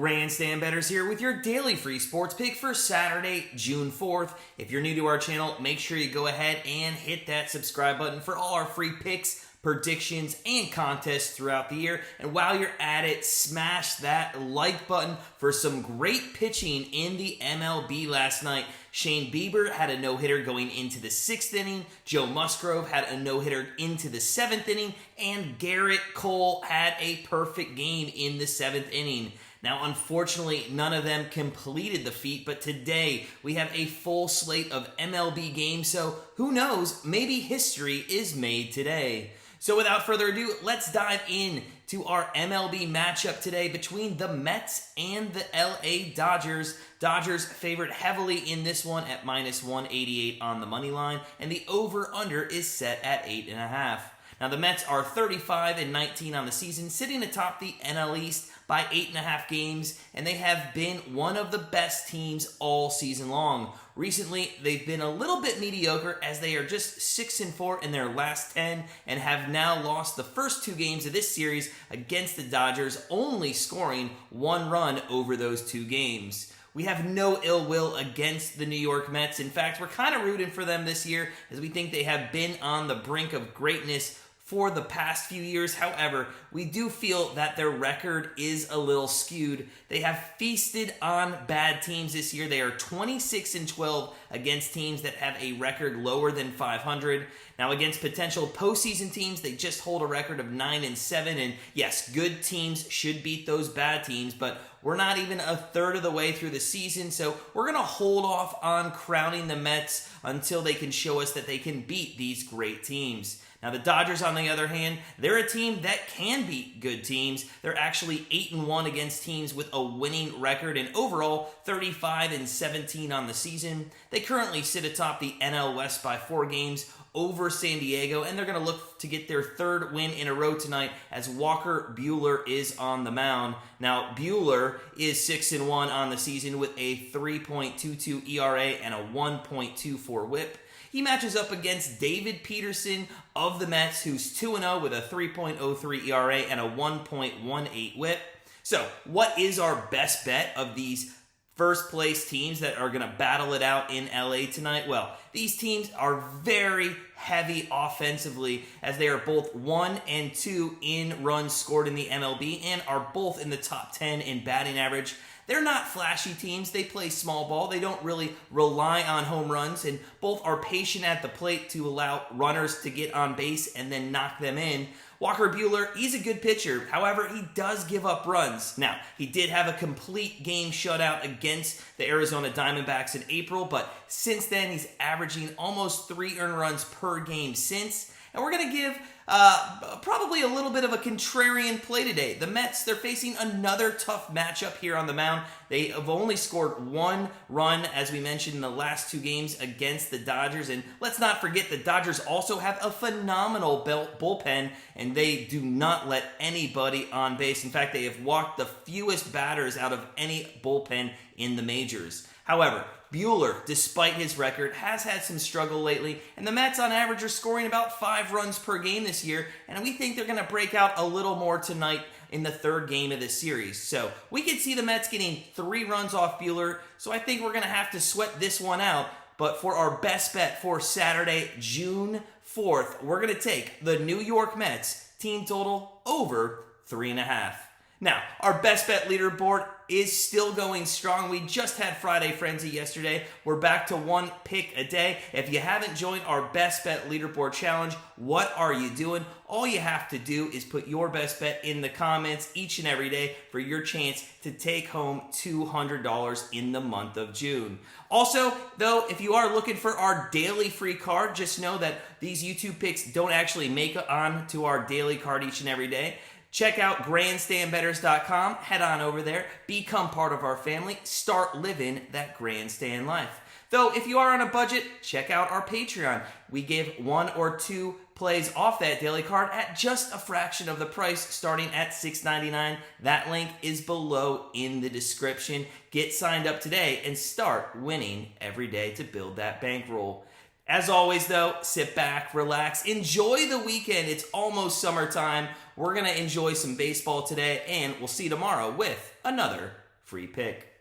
Grandstand Bettors here with your daily free sports pick for Saturday, June 4th. If you're new to our channel, make sure you go ahead and hit that subscribe button for all our free picks, predictions, and contests throughout the year. And while you're at it, smash that like button for some great pitching in the MLB last night. Shane Bieber had a no-hitter going into the 6th inning. Joe Musgrove had a no-hitter into the 7th inning. And Garrett Cole had a perfect game in the 7th inning. Now, unfortunately, none of them completed the feat, but today we have a full slate of MLB games, so who knows, maybe history is made today. So without further ado, let's dive in to our MLB matchup today between the Mets and the LA Dodgers. Dodgers favored heavily in this one at minus 188 on the money line, and the over-under is set at 8.5. Now, the Mets are 35-19 on the season, sitting atop the NL East by 8.5 games, and they have been one of the best teams all season long. Recently, they've been a little bit mediocre as they are just 6-4 in their last 10 and have now lost the first 2 games of this series against the Dodgers, only scoring 1 run over those 2 games. We have no ill will against the New York Mets. In fact, we're kind of rooting for them this year as we think they have been on the brink of greatness for the past few years. However, we do feel that their record is a little skewed. They have feasted on bad teams this year. They are 26-12 against teams that have a record lower than 500. Now, against potential postseason teams, they just hold a record of 9-7. And yes, good teams should beat those bad teams, but we're not even a third of the way through the season, so we're going to hold off on crowning the Mets until they can show us that they can beat these great teams. Now, the Dodgers, on the other hand, they're a team that can beat good teams. They're actually 8-1 against teams with a winning record and overall 35-17 on the season. They currently sit atop the NL West by 4 games over San Diego, and they're going to look to get their 3rd win in a row tonight as Walker Buehler is on the mound. Now, Buehler is 6-1 on the season with a 3.22 ERA and a 1.24 whip. He matches up against David Peterson of the Mets, who's 2-0 with a 3.03 ERA and a 1.18 whip. So, what is our best bet of these first place teams that are going to battle it out in LA tonight? Well, these teams are very heavy offensively as they are both 1 and 2 in runs scored in the MLB and are both in the top 10 in batting average. They're not flashy teams. They play small ball. They don't really rely on home runs, and both are patient at the plate to allow runners to get on base and then knock them in. Walker Buehler, he's a good pitcher. However, he does give up runs. Now, he did have a complete game shutout against the Arizona Diamondbacks in April, but since then, he's averaging almost 3 earned runs per game since. And we're going to give probably a little bit of a contrarian play today. The Mets, they're facing another tough matchup here on the mound. They have only scored 1 run, as we mentioned, in the last 2 games against the Dodgers. And let's not forget the Dodgers also have a phenomenal bullpen, and they do not let anybody on base. In fact, they have walked the fewest batters out of any bullpen in the majors. However, Buehler, despite his record, has had some struggle lately, and the Mets on average are scoring about 5 runs per game this year, and we think they're going to break out a little more tonight in the 3rd game of this series. So we could see the Mets getting 3 runs off Buehler, so I think we're going to have to sweat this one out. But for our best bet for Saturday, June 4th, we're going to take the New York Mets team total over 3.5. Now, our best bet leaderboard is still going strong. We just had Friday Frenzy yesterday. We're back to 1 pick a day. If you haven't joined our best bet leaderboard challenge, what are you doing? All you have to do is put your best bet in the comments each and every day for your chance to take home $200 in the month of June. Also, though, if you are looking for our daily free card, just know that these YouTube picks don't actually make it on to our daily card each and every day. Check out grandstandbettors.com. Head on over there. Become part of our family. Start living that grandstand life. Though, if you are on a budget, check out our Patreon. We give 1 or 2 plays off that daily card at just a fraction of the price, starting at $6.99. That link is below in the description. Get signed up today and start winning every day to build that bankroll. As always, though, sit back, relax, enjoy the weekend. It's almost summertime. We're going to enjoy some baseball today, and we'll see you tomorrow with another free pick.